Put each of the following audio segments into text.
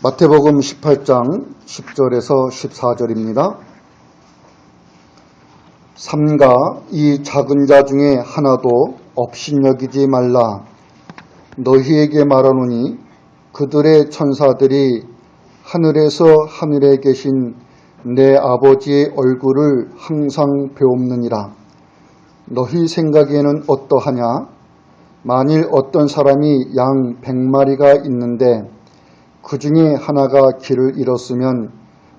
마태복음 18장 10절에서 14절입니다. 삼가 이 작은 자 중에 하나도 업신여기지 말라. 너희에게 말하노니 그들의 천사들이 하늘에서 하늘에 계신 내 아버지의 얼굴을 항상 배옵느니라. 너희 생각에는 어떠하냐? 만일 어떤 사람이 양 100마리가 있는데 그 중에 하나가 길을 잃었으면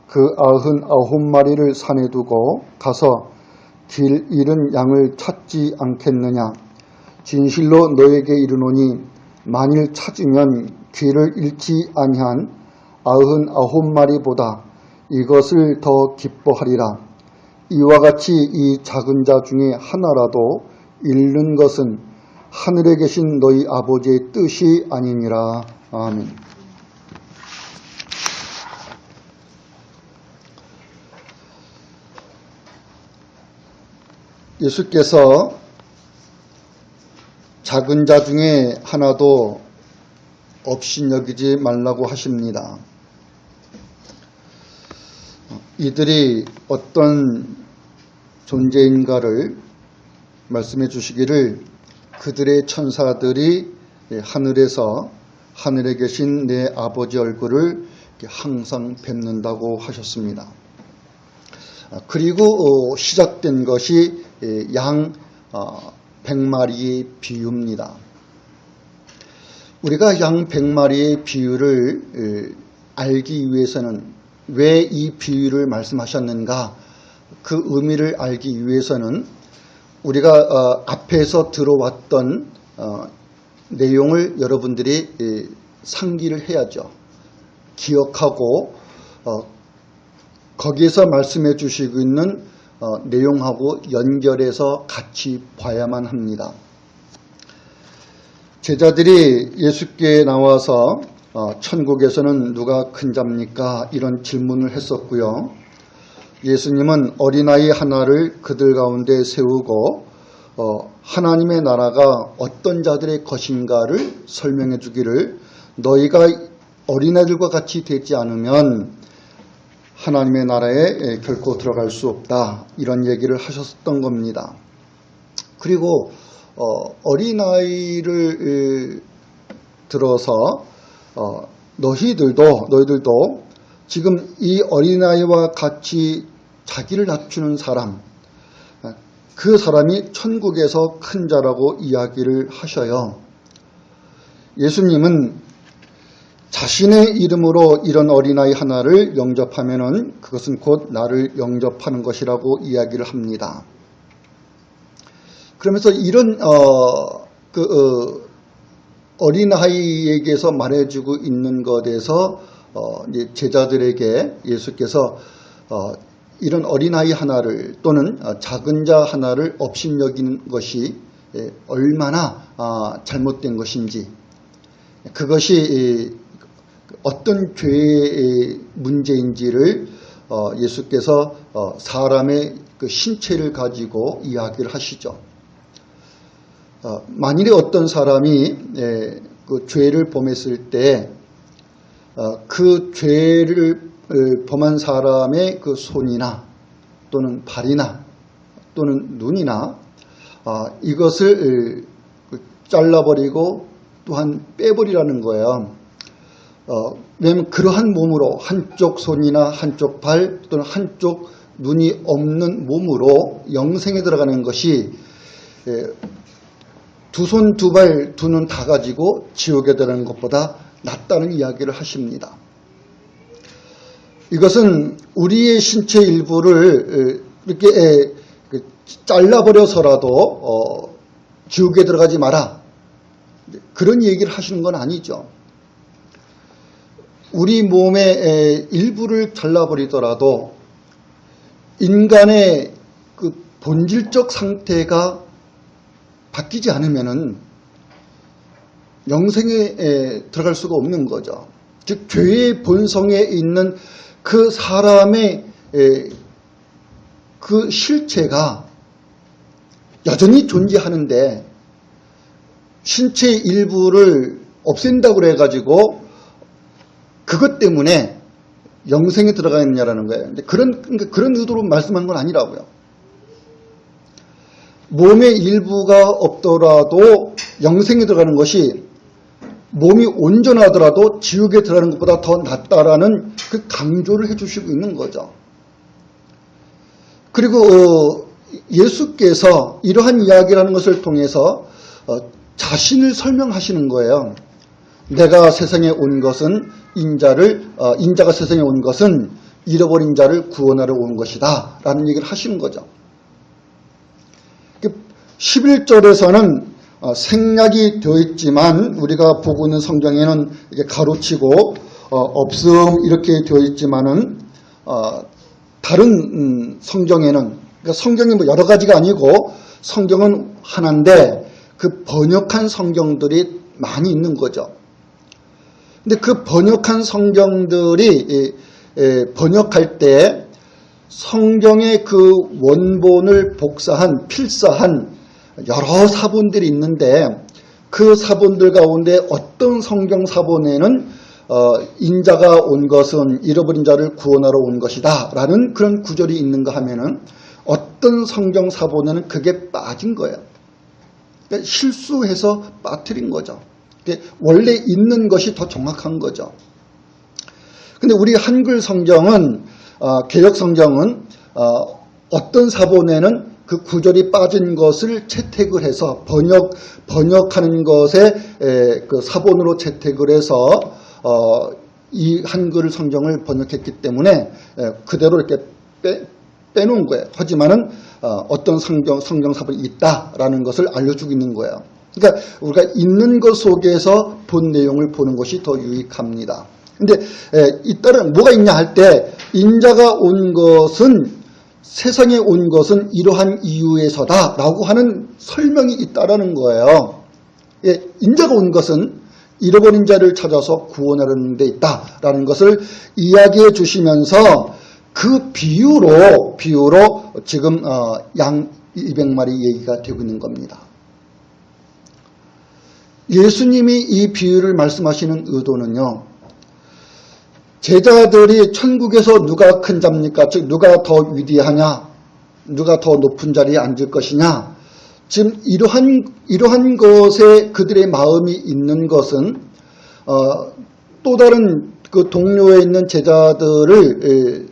그 99마리를 산에 두고 가서 길 잃은 양을 찾지 않겠느냐? 진실로 너에게 이르노니 만일 찾으면 길을 잃지 아니한 99마리보다 이것을 더 기뻐하리라. 이와 같이 이 작은 자 중에 하나라도 잃는 것은 하늘에 계신 너희 아버지의 뜻이 아니니라. 아멘. 예수께서 작은 자 중에 하나도 업신여기지 말라고 하십니다. 이들이 어떤 존재인가를 말씀해 주시기를 그들의 천사들이 하늘에서 하늘에 계신 내 아버지 얼굴을 항상 뵙는다고 하셨습니다. 그리고 시작된 것이 양 100마리의 비유입니다. 우리가 양 100마리의 비유를 알기 위해서는 왜 이 비유를 말씀하셨는가, 그 의미를 알기 위해서는 우리가 앞에서 들어왔던 내용을 여러분들이 상기를 해야죠. 기억하고 거기에서 말씀해 주시고 있는 내용하고 연결해서 같이 봐야만 합니다. 제자들이 예수께 나와서 천국에서는 누가 큰 자입니까? 이런 질문을 했었고요. 예수님은 어린아이 하나를 그들 가운데 세우고 하나님의 나라가 어떤 자들의 것인가를 설명해 주기를, 너희가 어린아이들과 같이 되지 않으면 하나님의 나라에 결코 들어갈 수 없다, 이런 얘기를 하셨던 겁니다. 그리고 어린아이를 들어서 너희들도 지금 이 어린아이와 같이 자기를 낮추는 사람, 그 사람이 천국에서 큰 자라고 이야기를 하셔요. 예수님은 자신의 이름으로 이런 어린아이 하나를 영접하면은 그것은 곧 나를 영접하는 것이라고 이야기를 합니다. 그러면서 이런 어린아이에게서 말해주고 있는 것에서 이제 제자들에게 예수께서 이런 어린아이 하나를 또는 작은 자 하나를 업신여기는 것이 얼마나 잘못된 것인지, 그것이 어떤 죄의 문제인지를 예수께서 사람의 그 신체를 가지고 이야기를 하시죠. 만일에 어떤 사람이 그 죄를 범했을 때 그 죄를 범한 사람의 그 손이나 또는 발이나 또는 눈이나 이것을 잘라버리고 또한 빼버리라는 거예요. 왜냐하면 그러한 몸으로, 한쪽 손이나 한쪽 발 또는 한쪽 눈이 없는 몸으로 영생에 들어가는 것이 두 손, 두 발, 두 눈 다 가지고 지옥에 들어가는 것보다 낫다는 이야기를 하십니다. 이것은 우리의 신체 일부를 이렇게 잘라버려서라도 지옥에 들어가지 마라, 그런 얘기를 하시는 건 아니죠. 우리 몸의 일부를 잘라버리더라도 인간의 그 본질적 상태가 바뀌지 않으면은 영생에 들어갈 수가 없는 거죠. 즉 죄의 본성에 있는 그 사람의 그 실체가 여전히 존재하는데 신체 일부를 없앤다고 그래가지고 그것 때문에 영생에 들어가 있느냐라는 거예요. 근데 그런 의도로 말씀한 건 아니라고요. 몸의 일부가 없더라도 영생에 들어가는 것이 몸이 온전하더라도 지옥에 들어가는 것보다 더 낫다라는 그 강조를 해주시고 있는 거죠. 그리고 예수께서 이러한 이야기라는 것을 통해서 자신을 설명하시는 거예요. 내가 세상에 온 것은 인자가 세상에 온 것은 잃어버린 자를 구원하러 온 것이다 라는 얘기를 하시는 거죠. 11절에서는 생략이 되어 있지만 우리가 보고 있는 성경에는 이게 가로치고 없음 이렇게 되어 있지만은 다른 성경에는, 그러니까 성경이 뭐 여러 가지가 아니고 성경은 하나인데 그 번역한 성경들이 많이 있는 거죠. 근데 그 번역한 성경들이 번역할 때 성경의 그 원본을 복사한 필사한 여러 사본들이 있는데 그 사본들 가운데 어떤 성경 사본에는 인자가 온 것은 잃어버린 자를 구원하러 온 것이다 라는 그런 구절이 있는가 하면은 어떤 성경 사본에는 그게 빠진 거예요. 그러니까 실수해서 빠뜨린 거죠. 원래 있는 것이 더 정확한 거죠. 근데 우리 한글 성경은 개역 성경은 어떤 사본에는 그 구절이 빠진 것을 채택을 해서 번역하는 것에 그 사본으로 채택을 해서 이 한글 성경을 번역했기 때문에 그대로 이렇게 빼놓은 거예요. 하지만은 어떤 성경 사본이 있다라는 것을 알려주고 있는 거예요. 그러니까 우리가 있는 것 속에서 본 내용을 보는 것이 더 유익합니다. 근데 이따른 뭐가 있냐 할 때 인자가 온 것은 세상에 온 것은 이러한 이유에서다 라고 하는 설명이 있다라는 거예요. 인자가 온 것은 잃어버린 자를 찾아서 구원하는 데 있다라는 것을 이야기해 주시면서 그 비유로 지금 양 200마리 얘기가 되고 있는 겁니다. 예수님이 이 비유를 말씀하시는 의도는요, 제자들이 천국에서 누가 큰 자입니까? 즉 누가 더 위대하냐? 누가 더 높은 자리에 앉을 것이냐? 지금 이러한 것에 그들의 마음이 있는 것은 또 다른 그 동료에 있는 제자들을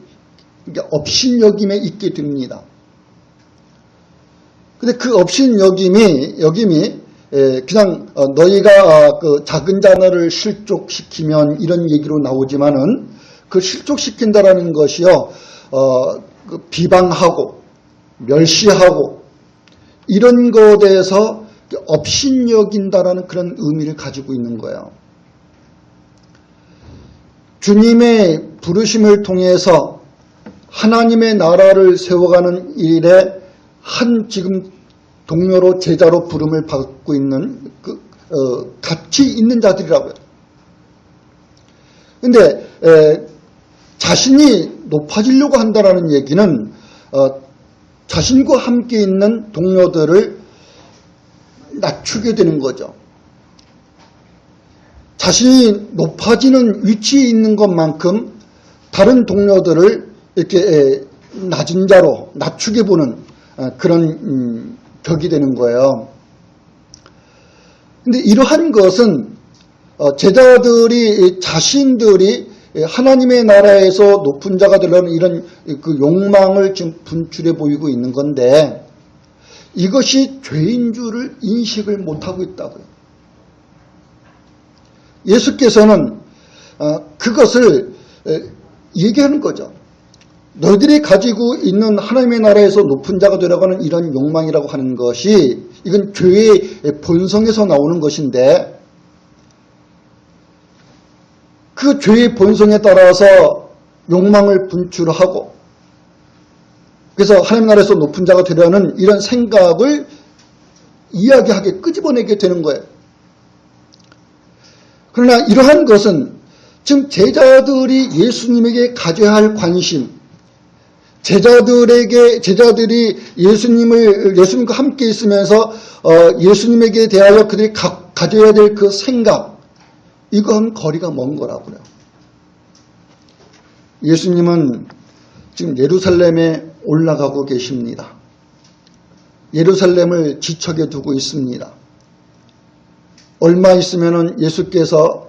업신여김에 있게 됩니다. 근데 그 업신여김이 그냥 너희가 그 작은 자녀를 실족시키면 이런 얘기로 나오지만은 그 실족시킨다라는 것이요 그 비방하고 멸시하고 이런 것에 대해서 업신여긴다라는 그런 의미를 가지고 있는 거예요. 주님의 부르심을 통해서 하나님의 나라를 세워가는 일에 한 지금 동료로 제자로 부름을 받고 있는 같이 있는 자들이라고요. 근데 자신이 높아지려고 한다는 얘기는 자신과 함께 있는 동료들을 낮추게 되는 거죠. 자신이 높아지는 위치에 있는 것만큼 다른 동료들을 이렇게 낮은 자로 낮추게 보는 그런 격이 되는 거예요. 근데 이러한 것은 제자들이 자신들이 하나님의 나라에서 높은 자가 되려는 이런 그 욕망을 지금 분출해 보이고 있는 건데 이것이 죄인 줄을 인식을 못하고 있다고요. 예수께서는 그것을 얘기하는 거죠. 너희들이 가지고 있는 하나님의 나라에서 높은 자가 되려고 하는 이런 욕망이라고 하는 것이 이건 죄의 본성에서 나오는 것인데 그 죄의 본성에 따라서 욕망을 분출하고 그래서 하나님 나라에서 높은 자가 되려는 이런 생각을 이야기하게 끄집어내게 되는 거예요. 그러나 이러한 것은 지금 제자들이 예수님에게 가져야 할 관심, 제자들이 예수님과 함께 있으면서 예수님에게 대하여 그들이 가져야 될 그 생각, 이건 거리가 먼 거라고요. 예수님은 지금 예루살렘에 올라가고 계십니다. 예루살렘을 지척에 두고 있습니다. 얼마 있으면 예수께서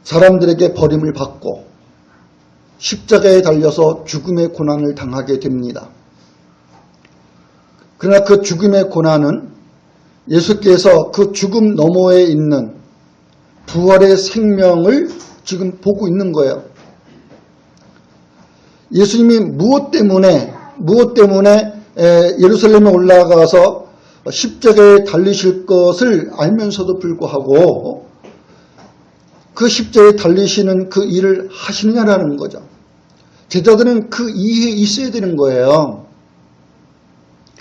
사람들에게 버림을 받고 십자가에 달려서 죽음의 고난을 당하게 됩니다. 그러나 그 죽음의 고난은 예수께서 그 죽음 너머에 있는 부활의 생명을 지금 보고 있는 거예요. 예수님이 무엇 때문에 예루살렘에 올라가서 십자가에 달리실 것을 알면서도 불구하고 그 십자가에 달리시는 그 일을 하시느냐라는 거죠. 제자들은 그 이해에 있어야 되는 거예요.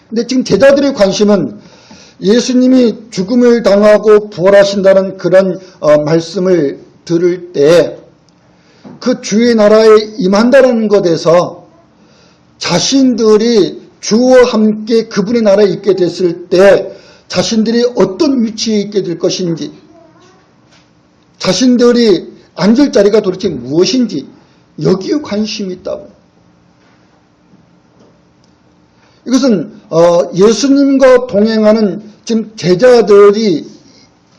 근데 지금 제자들의 관심은 예수님이 죽음을 당하고 부활하신다는 그런 말씀을 들을 때 그 주의 나라에 임한다는 것에서 자신들이 주와 함께 그분의 나라에 있게 됐을 때 자신들이 어떤 위치에 있게 될 것인지, 자신들이 앉을 자리가 도대체 무엇인지 여기에 관심이 있다고. 이것은 예수님과 동행하는 지금 제자들이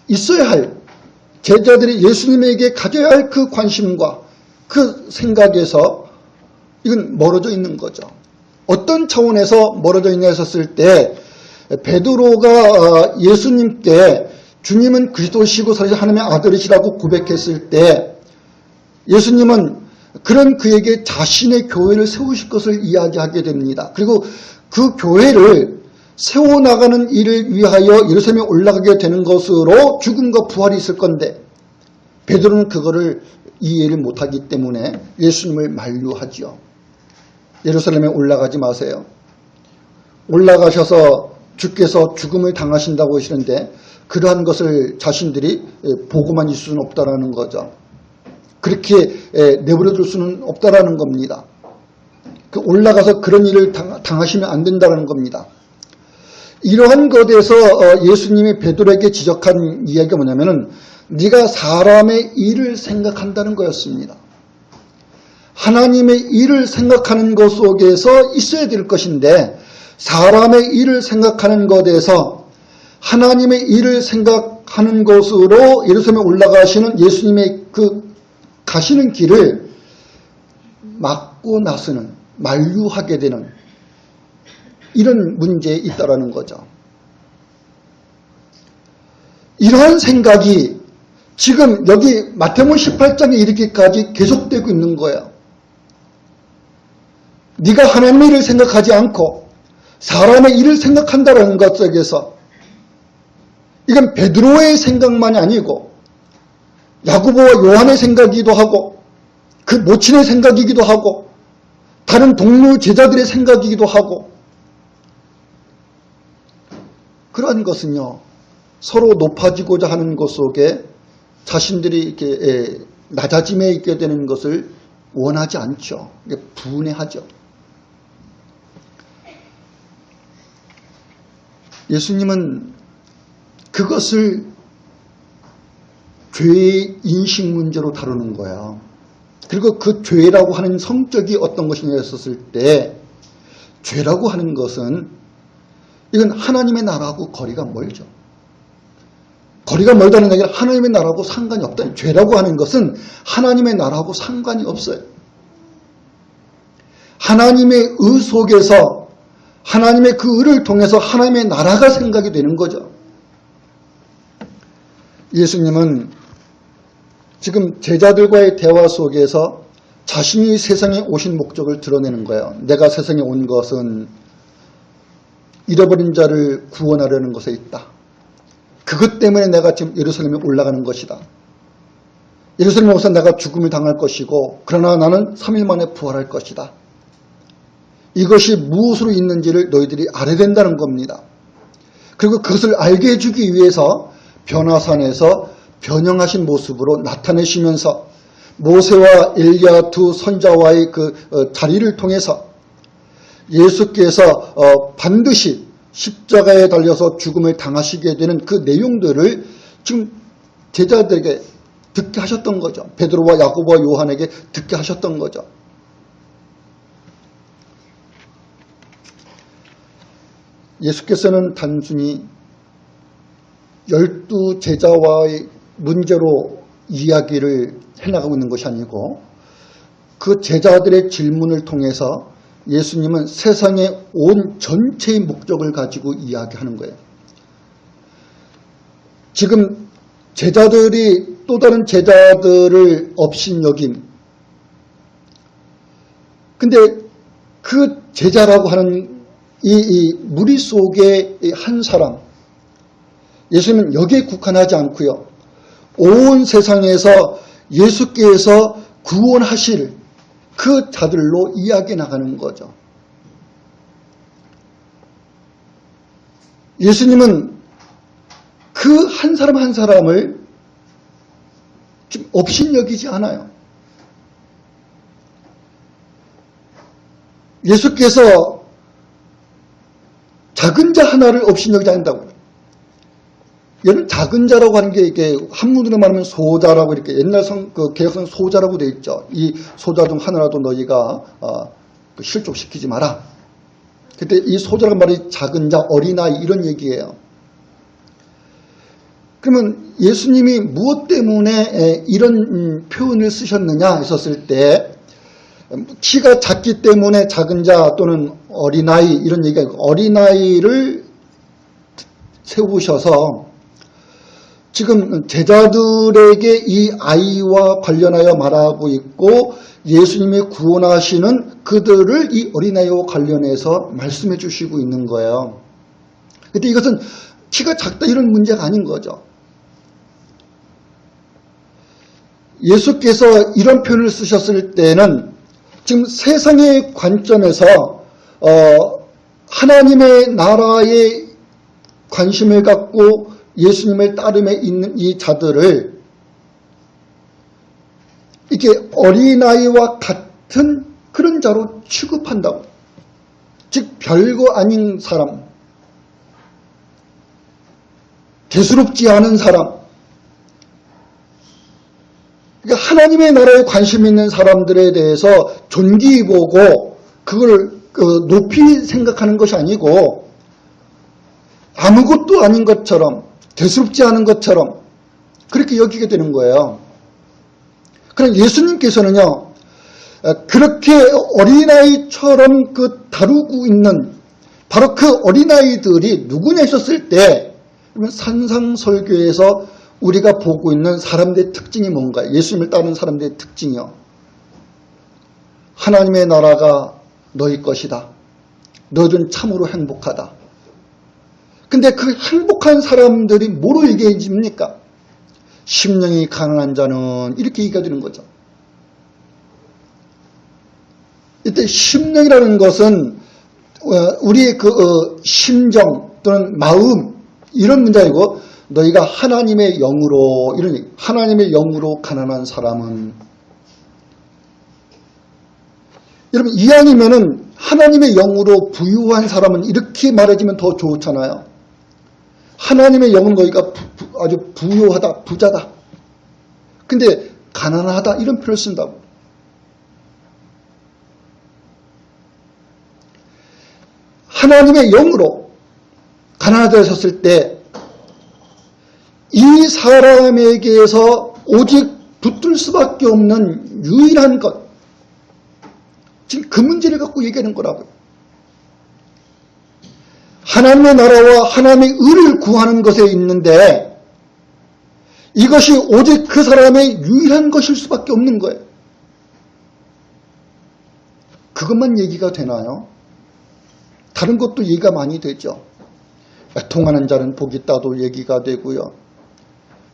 있어야 할, 제자들이 예수님에게 가져야 할 그 관심과 그 생각에서 이건 멀어져 있는 거죠. 어떤 차원에서 멀어져 있냐 했었을 때 베드로가 예수님께 주님은 그리스도시고 살아계신 하나님의 아들이시라고 고백했을 때 예수님은 그런 그에게 자신의 교회를 세우실 것을 이야기하게 됩니다. 그리고 그 교회를 세워나가는 일을 위하여 예루살렘에 올라가게 되는 것으로 죽음과 부활이 있을 건데 베드로는 그거를 이해를 못하기 때문에 예수님을 만류하지요. 예루살렘에 올라가지 마세요. 올라가셔서 주께서 죽음을 당하신다고 하시는데 그러한 것을 자신들이 보고만 있을 수는 없다라는 거죠. 그렇게 내버려 둘 수는 없다라는 겁니다. 올라가서 그런 일을 당하시면 안 된다는 겁니다. 이러한 것에서 예수님이 베드로에게 지적한 이야기가 뭐냐면은 네가 사람의 일을 생각한다는 거였습니다. 하나님의 일을 생각하는 것 속에서 있어야 될 것인데 사람의 일을 생각하는 것에서 하나님의 일을 생각하는 것으로 예루살렘에 올라가시는 예수님의 그 가시는 길을 막고 나서는 만류하게 되는 이런 문제에 있다라는 거죠. 이러한 생각이 지금 여기 마태복음 18장에 이르기까지 계속되고 있는 거예요. 네가 하나님의 일을 생각하지 않고 사람의 일을 생각한다는 것 속에서 이건 베드로의 생각만이 아니고 야고보와 요한의 생각이기도 하고 그 모친의 생각이기도 하고 다른 동료 제자들의 생각이기도 하고 그러한 것은요 서로 높아지고자 하는 것 속에 자신들이 이렇게 낮아짐에 있게 되는 것을 원하지 않죠. 분해하죠. 예수님은 그것을 죄의 인식 문제로 다루는 거예요. 그리고 그 죄라고 하는 성격이 어떤 것이냐 했었을 때 죄라고 하는 것은 이건 하나님의 나라하고 거리가 멀죠. 거리가 멀다는 얘기는 하나님의 나라하고 상관이 없다. 죄라고 하는 것은 하나님의 나라하고 상관이 없어요. 하나님의 의 속에서 하나님의 그 의를 통해서 하나님의 나라가 생각이 되는 거죠. 예수님은 지금 제자들과의 대화 속에서 자신이 세상에 오신 목적을 드러내는 거예요. 내가 세상에 온 것은 잃어버린 자를 구원하려는 것에 있다. 그것 때문에 내가 지금 예루살렘에 올라가는 것이다. 예루살렘에 오서 내가 죽음을 당할 것이고 그러나 나는 3일 만에 부활할 것이다. 이것이 무엇으로 있는지를 너희들이 알아야 된다는 겁니다. 그리고 그것을 알게 해주기 위해서 변화산에서 변형하신 모습으로 나타내시면서 모세와 엘리야 두 선자와의 그 자리를 통해서 예수께서 반드시 십자가에 달려서 죽음을 당하시게 되는 그 내용들을 지금 제자들에게 듣게 하셨던 거죠. 베드로와 야고보와 요한에게 듣게 하셨던 거죠. 예수께서는 단순히 12 제자와의 문제로 이야기를 해나가고 있는 것이 아니고 그 제자들의 질문을 통해서 예수님은 세상의 온 전체의 목적을 가지고 이야기하는 거예요. 지금 제자들이 또 다른 제자들을 업신여김. 근데 그 제자라고 하는 이 무리 속의 한 사람, 예수님은 여기에 국한하지 않고요. 온 세상에서 예수께서 구원하실 그 자들로 이야기해 나가는 거죠. 예수님은 그 한 사람 한 사람을 좀 업신여기지 않아요. 예수께서 작은 자 하나를 업신여기지 않는다고요. 얘는 작은 자라고 하는 게 이게 한문으로 말하면 소자라고 이렇게 옛날 개혁성 소자라고 되어 있죠. 이 소자 중 하나라도 너희가 실족시키지 마라. 그때 이 소자라는 말이 작은 자, 어린아이 이런 얘기예요. 그러면 예수님이 무엇 때문에 이런 표현을 쓰셨느냐 했었을 때 키가 작기 때문에 작은 자 또는 어린아이 이런 얘기가 있고 어린아이를 세우셔서 지금 제자들에게 이 아이와 관련하여 말하고 있고 예수님이 구원하시는 그들을 이 어린아이와 관련해서 말씀해 주시고 있는 거예요. 근데 이것은 키가 작다 이런 문제가 아닌 거죠. 예수께서 이런 표현을 쓰셨을 때는 지금 세상의 관점에서 하나님의 나라에 관심을 갖고 예수님을 따름에 있는 이 자들을 이렇게 어린아이와 같은 그런 자로 취급한다고. 즉 별거 아닌 사람, 대수롭지 않은 사람, 그러니까 하나님의 나라에 관심 있는 사람들에 대해서 존귀 보고 그걸 높이 생각하는 것이 아니고 아무것도 아닌 것처럼 대수롭지 않은 것처럼 그렇게 여기게 되는 거예요. 그럼 예수님께서는요, 그렇게 어린아이처럼 다루고 있는 바로 그 어린아이들이 누구냐 했었을 때, 산상설교에서 우리가 보고 있는 사람들의 특징이 뭔가요? 예수님을 따르는 사람들의 특징이요. 하나님의 나라가 너희 것이다. 너희들은 참으로 행복하다. 근데 그 행복한 사람들이 뭐로 얘기해집니까? 심령이 가난한 자는 이렇게 얘기가 되는 거죠. 이때 심령이라는 것은 우리의 심정 또는 마음 이런 문제이고 너희가 하나님의 영으로 이런 얘기, 하나님의 영으로 가난한 사람은 여러분 이왕이면은 하나님의 영으로 부유한 사람은 이렇게 말해주면 더 좋잖아요. 하나님의 영은 너희가 아주 부유하다, 부자다. 근데 가난하다 이런 표현을 쓴다고. 하나님의 영으로 가난하다 하셨을 때 이 사람에게서 오직 붙들 수밖에 없는 유일한 것, 지금 그 문제를 갖고 얘기하는 거라고요. 하나님의 나라와 하나님의 의를 구하는 것에 있는데 이것이 오직 그 사람의 유일한 것일 수밖에 없는 거예요. 그것만 얘기가 되나요? 다른 것도 얘기가 많이 되죠. 애통하는 자는 복이 있다도 얘기가 되고요.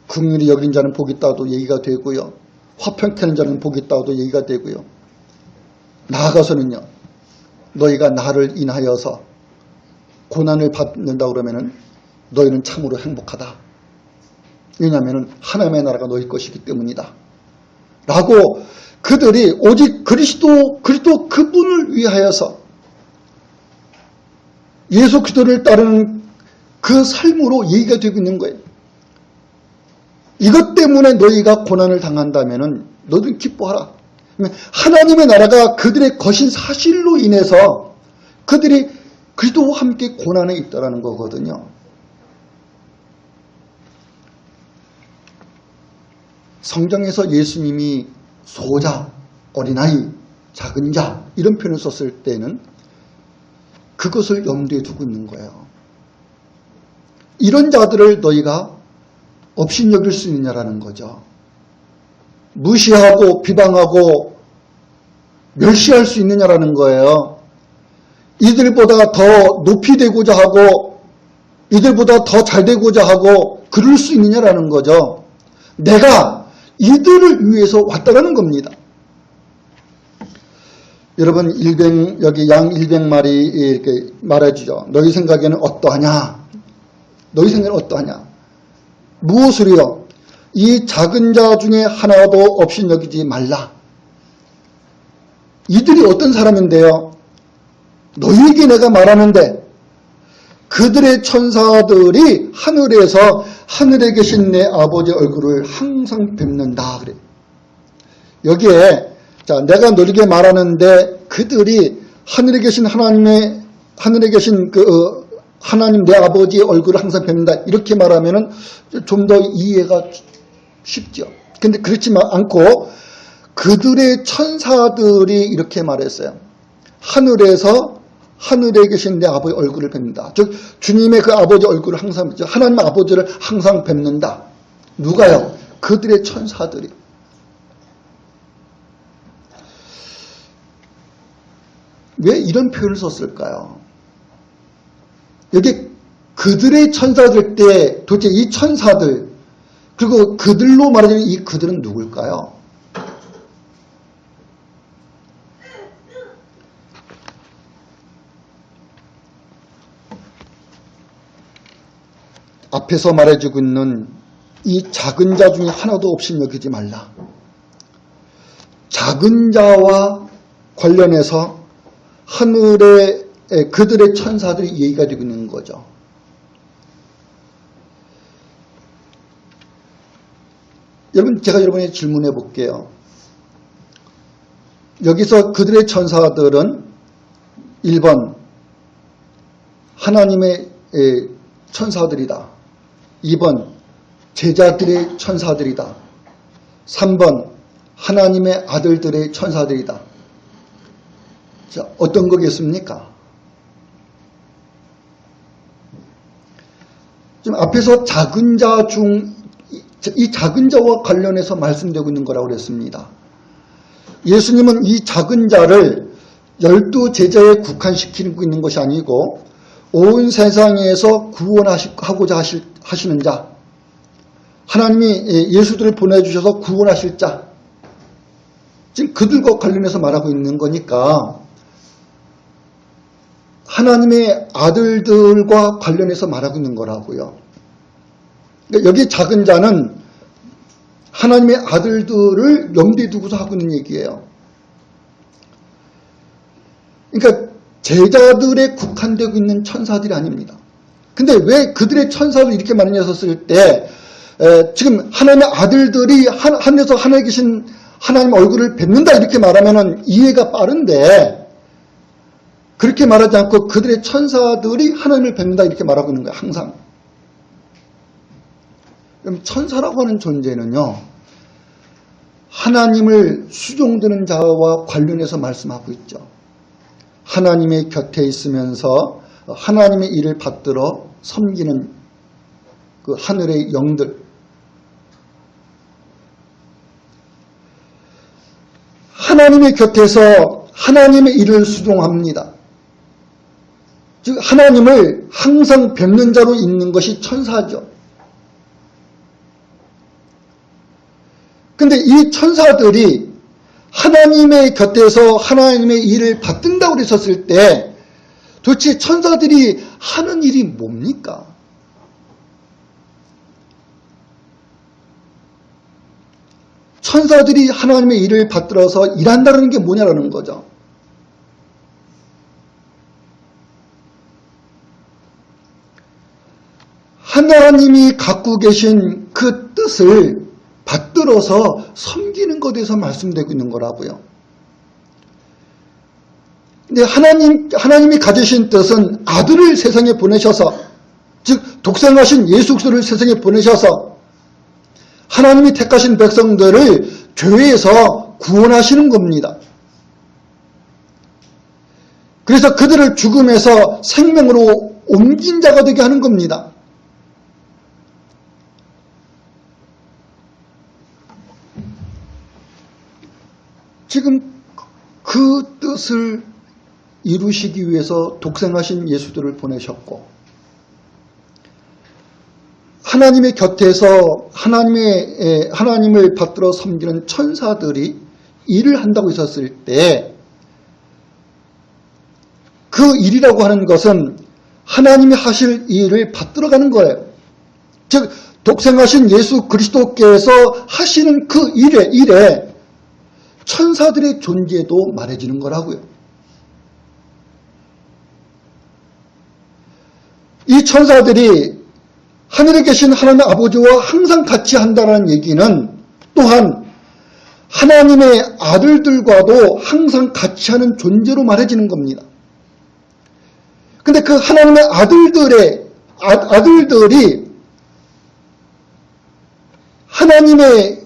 긍휼히 여긴 자는 복이 있다도 얘기가 되고요. 화평케 하는 자는 복이 있다도 얘기가 되고요. 나아가서는요. 너희가 나를 인하여서 고난을 받는다 그러면은 너희는 참으로 행복하다. 왜냐하면 하나님의 나라가 너희 것이기 때문이다. 라고 그들이 오직 그리스도 그분을 위하여서 예수 그리스도를 따르는 그 삶으로 얘기가 되고 있는 거예요. 이것 때문에 너희가 고난을 당한다면 너희는 기뻐하라. 하나님의 나라가 그들의 거신 사실로 인해서 그들이 그리스도와 함께 고난에 있다라는 거거든요. 성경에서 예수님이 소자, 어린아이, 작은 자 이런 표현을 썼을 때는 그것을 염두에 두고 있는 거예요. 이런 자들을 너희가 업신여길 수 있느냐라는 거죠. 무시하고 비방하고 멸시할 수 있느냐라는 거예요. 이들보다 더 높이 되고자 하고 이들보다 더 잘 되고자 하고 그럴 수 있느냐라는 거죠. 내가 이들을 위해서 왔다라는 겁니다. 여러분 여기 양 100마리 이렇게 말해주죠. 너희 생각에는 어떠하냐? 너희 생각에는 어떠하냐? 무엇으로요? 이 작은 자 중에 하나도 없이 여기지 말라. 이들이 어떤 사람인데요? 너희에게 내가 말하는데 그들의 천사들이 하늘에서 하늘에 계신 내 아버지 얼굴을 항상 뵙는다. 그래. 여기에 자 내가 너희에게 말하는데 그들이 하늘에 계신 하나님 내 아버지의 얼굴을 항상 뵙는다. 이렇게 말하면은 좀 더 이해가 쉽죠. 근데 그렇지 않고 그들의 천사들이 이렇게 말했어요. 하늘에서 하늘에 계신 내 아버지의 얼굴을 뵙는다. 즉 주님의 그 아버지 얼굴을 항상 하나님 아버지를 항상 뵙는다. 누가요? 그들의 천사들이. 왜 이런 표현을 썼을까요? 여기 그들의 천사들 때 도대체 이 천사들 그리고 그들로 말하자면 이 그들은 누굴까요? 앞에서 말해주고 있는 이 작은 자 중에 하나도 없이 여기지 말라. 작은 자와 관련해서 하늘의 그들의 천사들이 얘기가 되고 있는 거죠. 여러분 제가 여러분에게 질문해 볼게요. 여기서 그들의 천사들은 1번 하나님의 천사들이다. 2번 제자들의 천사들이다. 3번 하나님의 아들들의 천사들이다. 자, 어떤 거겠습니까? 지금 앞에서 작은 자 이 작은 자와 관련해서 말씀되고 있는 거라고 그랬습니다. 예수님은 이 작은 자를 12제자에 국한시키고 있는 것이 아니고 온 세상에서 구원하고자 하시는 자, 하나님이 예수들을 보내주셔서 구원하실 자, 지금 그들과 관련해서 말하고 있는 거니까 하나님의 아들들과 관련해서 말하고 있는 거라고요. 그러니까 여기 작은 자는 하나님의 아들들을 염두에 두고서 하고 있는 얘기예요. 그러니까 제자들에 국한되고 있는 천사들이 아닙니다. 근데 왜 그들의 천사를 이렇게 많이 썼을 때 지금 하나님의 아들들이 하늘에서 하늘에 계신 하나님 얼굴을 뵙는다 이렇게 말하면 이해가 빠른데 그렇게 말하지 않고 그들의 천사들이 하나님을 뵙는다 이렇게 말하고 있는 거예요. 항상. 그럼 천사라고 하는 존재는요. 하나님을 수종드는 자와 관련해서 말씀하고 있죠. 하나님의 곁에 있으면서 하나님의 일을 받들어 섬기는 그 하늘의 영들. 하나님의 곁에서 하나님의 일을 수종합니다. 즉 하나님을 항상 뵙는 자로 있는 것이 천사죠. 근데 이 천사들이 하나님의 곁에서 하나님의 일을 받든다고 그랬었을 때 도대체 천사들이 하는 일이 뭡니까? 천사들이 하나님의 일을 받들어서 일한다는 게 뭐냐라는 거죠. 하나님이 갖고 계신 그 뜻 뜻을 받들어서 섬기는 것에 대해서 말씀되고 있는 거라고요. 근데 하나님이 가지신 뜻은 아들을 세상에 보내셔서, 즉 독생하신 예수 그리스도를 세상에 보내셔서 하나님이 택하신 백성들을 죄에서 구원하시는 겁니다. 그래서 그들을 죽음에서 생명으로 옮긴 자가 되게 하는 겁니다. 지금 그 뜻을 이루시기 위해서 독생하신 예수들을 보내셨고, 하나님의 곁에서 하나님을 받들어 섬기는 천사들이 일을 한다고 있었을 때, 그 일이라고 하는 것은 하나님이 하실 일을 받들어가는 거예요. 즉 독생하신 예수 그리스도께서 하시는 그 일에 천사들의 존재도 말해지는 거라고요. 이 천사들이 하늘에 계신 하나님 아버지와 항상 같이 한다는 얘기는 또한 하나님의 아들들과도 항상 같이 하는 존재로 말해지는 겁니다. 근데 그 하나님의 아들들이 하나님의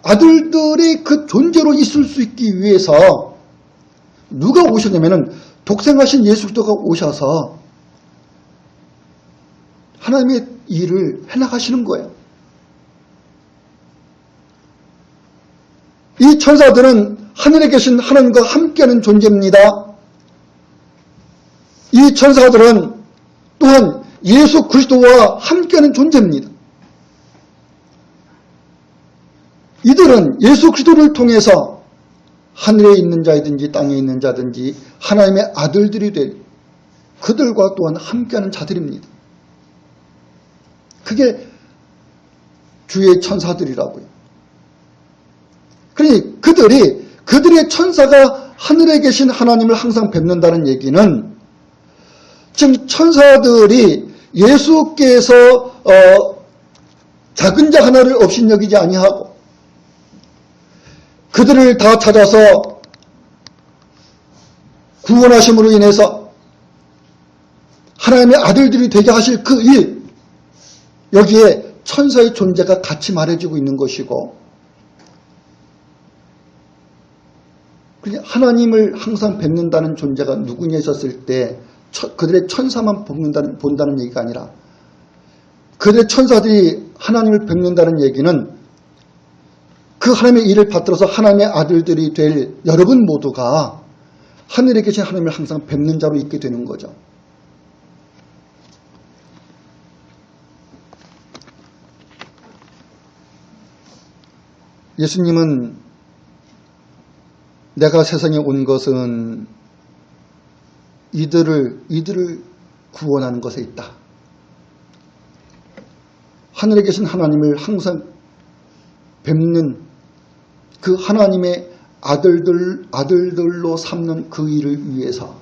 아들들의 그 존재로 있을 수 있기 위해서 누가 오셨냐면은 독생하신 예수 그리스도가 오셔서 하나님의 일을 해나가시는 거예요. 이 천사들은 하늘에 계신 하나님과 함께하는 존재입니다. 이 천사들은 또한 예수 그리스도와 함께하는 존재입니다. 이들은 예수 그리스도를 통해서 하늘에 있는 자이든지 땅에 있는 자든지 하나님의 아들들이 될 그들과 또한 함께하는 자들입니다. 그게 주의 천사들이라고요. 그러니 그들의 천사가 하늘에 계신 하나님을 항상 뵙는다는 얘기는 지금 천사들이 예수께서 작은 자 하나를 없인 여기지 아니하고 그들을 다 찾아서 구원하심으로 인해서 하나님의 아들들이 되게 하실 그 일, 여기에 천사의 존재가 같이 말해지고 있는 것이고, 하나님을 항상 뵙는다는 존재가 누구냐 했었을 때 그들의 천사만 본다는 얘기가 아니라 그들의 천사들이 하나님을 뵙는다는 얘기는 그 하나님의 일을 받들어서 하나님의 아들들이 될 여러분 모두가 하늘에 계신 하나님을 항상 뵙는 자로 있게 되는 거죠. 예수님은 내가 세상에 온 것은 이들을 구원하는 것에 있다. 하늘에 계신 하나님을 항상 뵙는 그 하나님의 아들들로 삼는 그 일을 위해서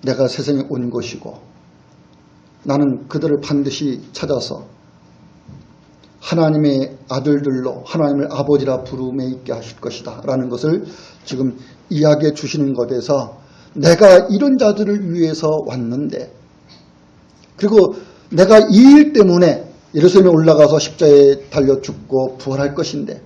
내가 세상에 온 것이고, 나는 그들을 반드시 찾아서 하나님의 아들들로 하나님을 아버지라 부름에 있게 하실 것이다 라는 것을 지금 이야기해 주시는 것에서 내가 이런 자들을 위해서 왔는데, 그리고 내가 이 일 때문에 예루살렘에 올라가서 십자가에 달려 죽고 부활할 것인데,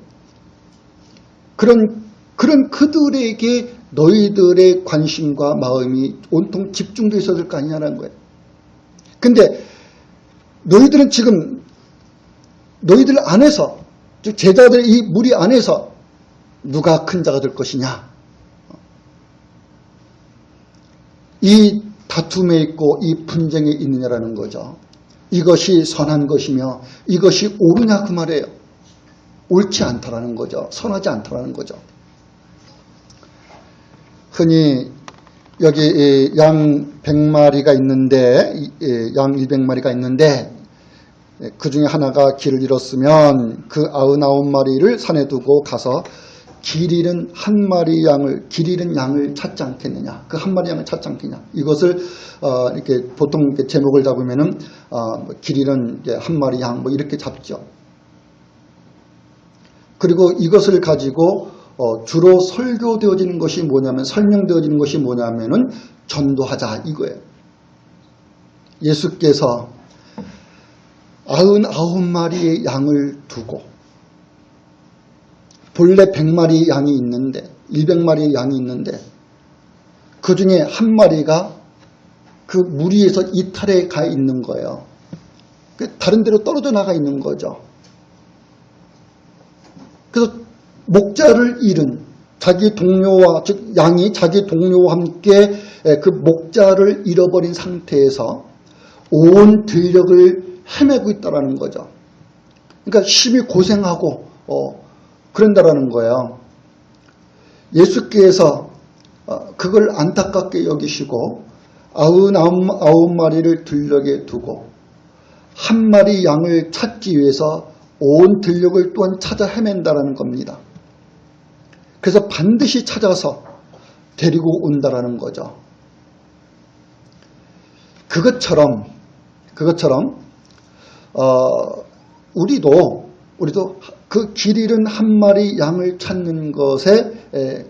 그런 그들에게 너희들의 관심과 마음이 온통 집중되어 있어야 될 거 아니냐는 거예요. 근데 너희들은 지금 너희들 안에서, 즉 제자들 이 무리 안에서 누가 큰 자가 될 것이냐, 이 다툼에 있고 이 분쟁에 있느냐라는 거죠. 이것이 선한 것이며 이것이 옳으냐 그 말이에요. 옳지 않다라는 거죠. 선하지 않다라는 거죠. 흔히 여기 양 100마리가 있는데, 양 200마리가 있는데 그 중에 하나가 길을 잃었으면 그 99마리를 산에 두고 가서 길 잃은 양을 찾지 않겠느냐, 그 한 마리 양을 찾지 않겠냐. 이것을 이렇게 보통 이렇게 제목을 잡으면은 길 잃은 한 마리 양 뭐 이렇게 잡죠. 그리고 이것을 가지고 주로 설교되어지는 것이 뭐냐면, 설명되어지는 것이 뭐냐면은 전도하자 이거예요. 예수께서 99마리의 양을 두고, 본래 100마리 양이 있는데, 200마리의 양이 있는데, 그 중에 한 마리가 그 무리에서 이탈해 가 있는 거예요. 다른 데로 떨어져 나가 있는 거죠. 그래서 목자를 잃은 자기 동료와, 즉 양이 자기 동료와 함께 그 목자를 잃어버린 상태에서 온 들녘을 헤매고 있다라는 거죠. 그러니까 심히 고생하고 그런다라는 거예요. 예수께서 그걸 안타깝게 여기시고 99마리를 들녘에 두고 한 마리 양을 찾기 위해서 온 들녘을 또한 찾아 헤맨다라는 겁니다. 그래서 반드시 찾아서 데리고 온다라는 거죠. 그것처럼 우리도 그 길 잃은 한 마리 양을 찾는 것에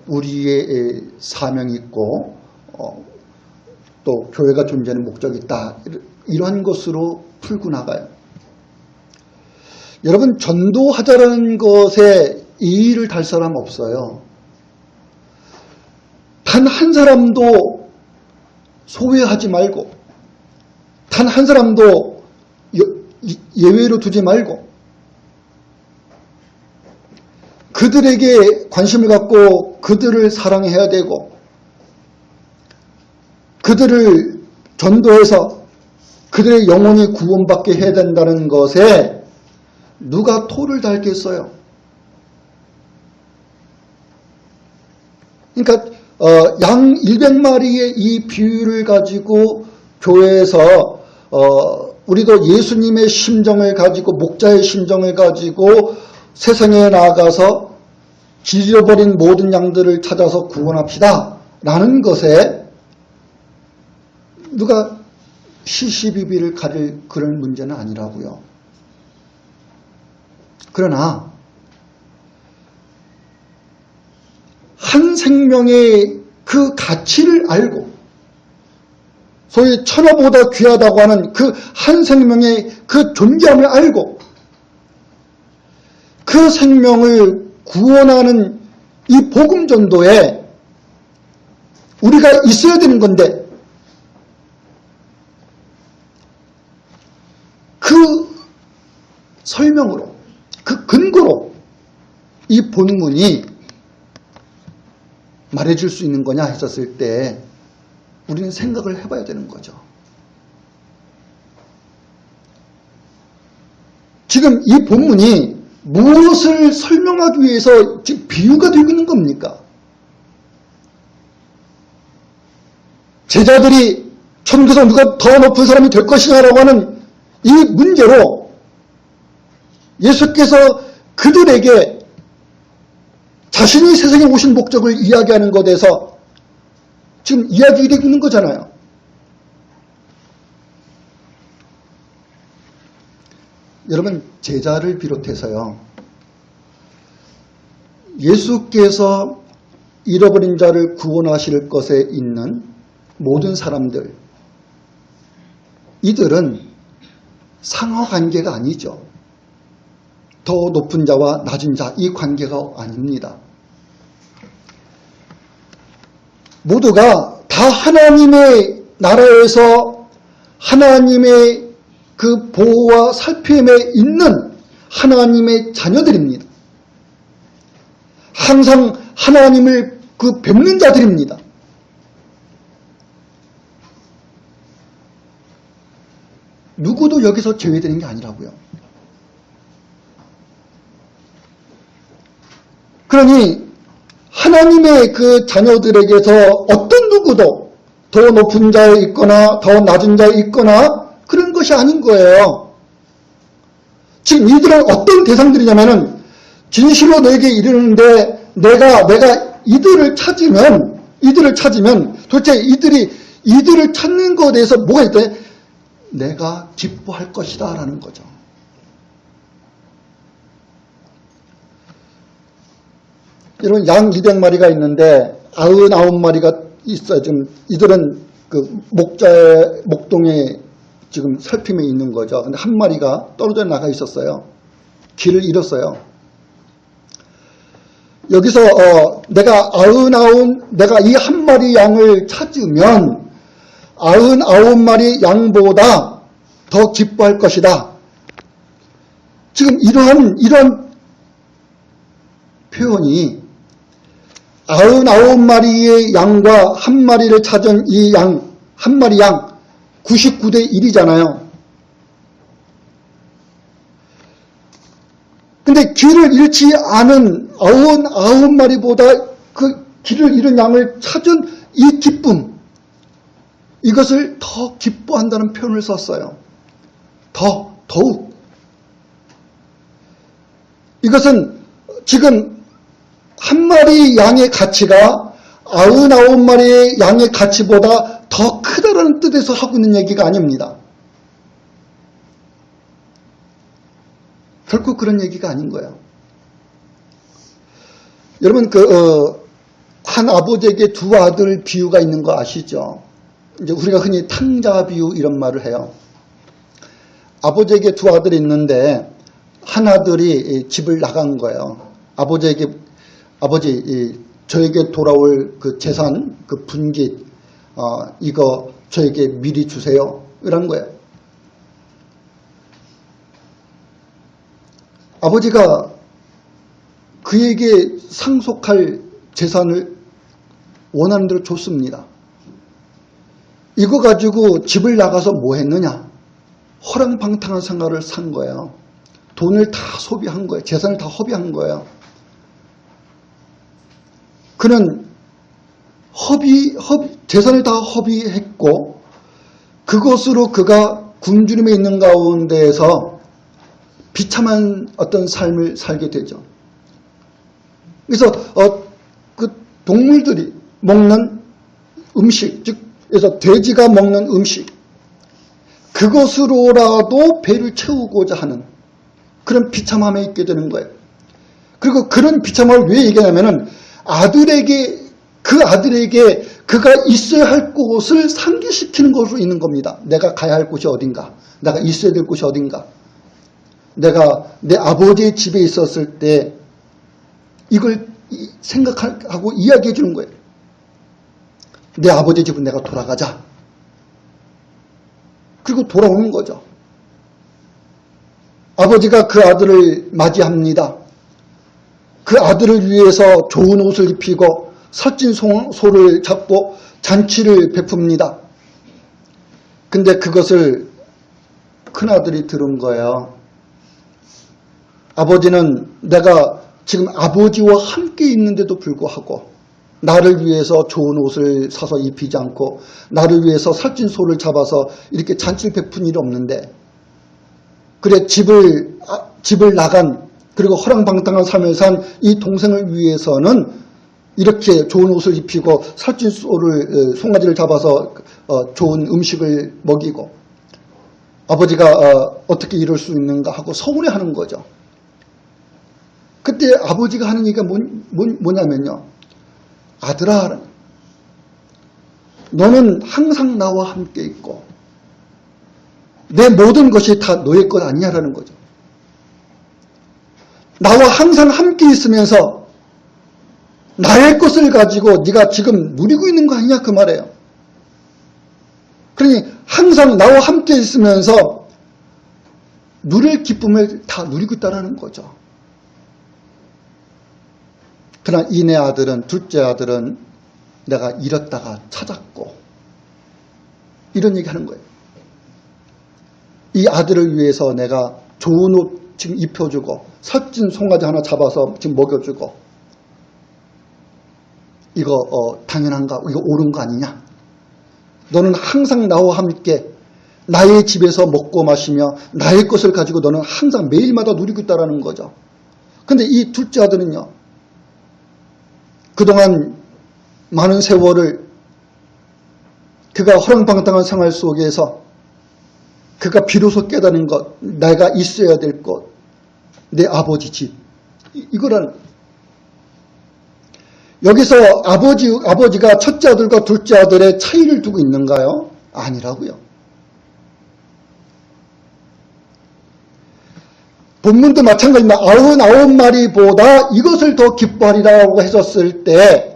우리의 사명이 있고 또 교회가 존재하는 목적이 있다. 이러한 것으로 풀고 나가요. 여러분, 전도하자라는 것에 이의를 달 사람 없어요. 단 한 사람도 소외하지 말고, 단 한 사람도 예외로 두지 말고, 그들에게 관심을 갖고 그들을 사랑해야 되고, 그들을 전도해서 그들의 영혼이 구원받게 해야 된다는 것에 누가 토를 달겠어요? 그러니까 양 100마리의 이 비유를 가지고 교회에서 우리도 예수님의 심정을 가지고, 목자의 심정을 가지고 세상에 나아가서 잃어버린 모든 양들을 찾아서 구원합시다 라는 것에 누가 시시비비를 가릴 그런 문제는 아니라고요. 그러나 한 생명의 그 가치를 알고, 소위 천하보다 귀하다고 하는 그 한 생명의 그 존재함을 알고 그 생명을 구원하는 이 복음 전도에 우리가 있어야 되는 건데, 그 설명으로, 그 근거로 이 본문이 말해줄 수 있는 거냐 했었을 때 우리는 생각을 해봐야 되는 거죠. 지금 이 본문이 무엇을 설명하기 위해서 지금 비유가 되고 있는 겁니까? 제자들이 천국에서 누가 더 높은 사람이 될 것이냐라고 하는 이 문제로 예수께서 그들에게 자신이 세상에 오신 목적을 이야기하는 것에 대해서 지금 이야기되고 있는 거잖아요. 여러분, 제자를 비롯해서요, 예수께서 잃어버린 자를 구원하실 것에 있는 모든 사람들, 이들은 상하관계가 아니죠. 더 높은 자와 낮은 자, 이 관계가 아닙니다. 모두가 다 하나님의 나라에서 하나님의 그 보호와 살핌에 있는 하나님의 자녀들입니다. 항상 하나님을 그 뵙는 자들입니다. 누구도 여기서 제외되는 게 아니라고요. 그러니 하나님의 그 자녀들에게서 어떤 누구도 더 높은 자에 있거나 더 낮은 자에 있거나 그런 것이 아닌 거예요. 지금 이들은 어떤 대상들이냐면은, 진실로 너에게 이르는데 내가 이들을 찾으면 도대체 이들을 찾는 것에 대해서 뭐가 있다? 내가 기뻐할 것이다 라는 거죠. 여러분 양 200마리가 있는데 99마리가 있어요. 지금 이들은 그 목동에 지금 살핌에 있는 거죠. 근데 한 마리가 떨어져 나가 있었어요. 길을 잃었어요. 여기서 내가 이 한 마리 양을 찾으면 99마리 양보다 더 기뻐할 것이다. 지금 이러한 표현이 99마리의 양과 한 마리를 찾은 이 양, 한 마리 양 99대 1이잖아요. 근데 길을 잃지 않은 99마리보다 그 길을 잃은 양을 찾은 이 기쁨, 이것을 더 기뻐한다는 표현을 썼어요. 더욱. 이것은 지금 한 마리 양의 가치가 99마리의 양의 가치보다 더 크다라는 뜻에서 하고 있는 얘기가 아닙니다. 결코 그런 얘기가 아닌 거예요. 여러분 한 아버지에게 두 아들 비유가 있는 거 아시죠? 이제 우리가 흔히 탕자 비유 이런 말을 해요. 아버지에게 두 아들이 있는데 한 아들이 집을 나간 거예요. 아버지 저에게 돌아올 그 재산, 그 분깃 이거 저에게 미리 주세요. 이런 거예요. 아버지가 그에게 상속할 재산을 원하는 대로 줬습니다. 이거 가지고 집을 나가서 뭐 했느냐? 허랑방탕한 생활을 산 거예요. 돈을 다 소비한 거예요. 재산을 다 허비한 거예요. 그는 재산을 다 허비했고 그것으로 그가 굶주림에 있는 가운데에서 비참한 어떤 삶을 살게 되죠. 그래서 그 동물들이 먹는 음식, 즉 그래서 돼지가 먹는 음식, 그것으로라도 배를 채우고자 하는 그런 비참함에 있게 되는 거예요. 그리고 그런 비참함을 왜 얘기하냐면은 그 아들에게 그가 있어야 할 곳을 상기시키는 것으로 있는 겁니다. 내가 가야 할 곳이 어딘가, 내가 있어야 될 곳이 어딘가, 내가 내 아버지의 집에 있었을 때 이걸 생각하고 이야기해 주는 거예요. 내 아버지 집은 내가 돌아가자. 그리고 돌아오는 거죠. 아버지가 그 아들을 맞이합니다. 그 아들을 위해서 좋은 옷을 입히고 살찐 소를 잡고 잔치를 베풉니다. 근데 그것을 큰아들이 들은 거예요. 아버지는 내가 지금 아버지와 함께 있는데도 불구하고 나를 위해서 좋은 옷을 사서 입히지 않고 나를 위해서 살찐 소를 잡아서 이렇게 잔치를 베푼 일이 없는데, 그래 집을 나간 그리고 허랑방탕한 삶을 산 이 동생을 위해서는 이렇게 좋은 옷을 입히고 살찐 송아지를 잡아서 좋은 음식을 먹이고 아버지가 어떻게 이럴 수 있는가 하고 서운해하는 거죠. 그때 아버지가 하는 얘기가 뭐냐면요. 아들아, 너는 항상 나와 함께 있고 내 모든 것이 다 너의 것 아니냐라는 거죠. 나와 항상 함께 있으면서 나의 것을 가지고 네가 지금 누리고 있는 거 아니냐 그 말이에요. 그러니 항상 나와 함께 있으면서 누릴 기쁨을 다 누리고 있다는 거죠. 그러나 이내 아들은, 둘째 아들은 내가 잃었다가 찾았고 이런 얘기 하는 거예요. 이 아들을 위해서 내가 좋은 옷 지금 입혀주고 살찐 송아지 하나 잡아서 지금 먹여주고 이거 당연한가? 이거 옳은 거 아니냐? 너는 항상 나와 함께 나의 집에서 먹고 마시며 나의 것을 가지고 너는 항상 매일마다 누리고 있다는 거죠. 근데 이 둘째 아들은요. 그동안 많은 세월을 그가 허랑방탕한 생활 속에서 그가 비로소 깨달은 것, 내가 있어야 될 것, 내 아버지 집, 이거란 여기서 아버지가 첫째 아들과 둘째 아들의 차이를 두고 있는가요? 아니라고요. 본문도 마찬가지입니다. 99마리보다 이것을 더 기뻐하리라고 했었을 때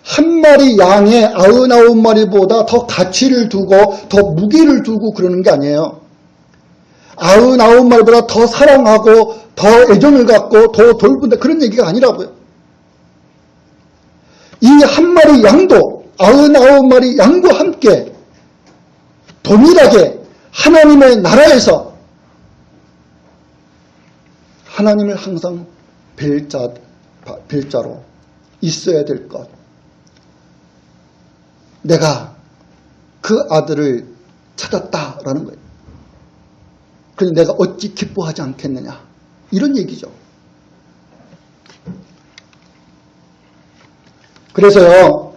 한 마리 양에 99마리보다 더 가치를 두고 더 무게를 두고 그러는 게 아니에요. 99마리보다 더 사랑하고 더 애정을 갖고 더 돌본다 그런 얘기가 아니라고요. 이 한 마리 양도 99마리 양과 함께 동일하게 하나님의 나라에서 하나님을 항상 뵐자로 있어야 될 것. 내가 그 아들을 찾았다라는 거예요. 그래서 내가 어찌 기뻐하지 않겠느냐. 이런 얘기죠. 그래서요,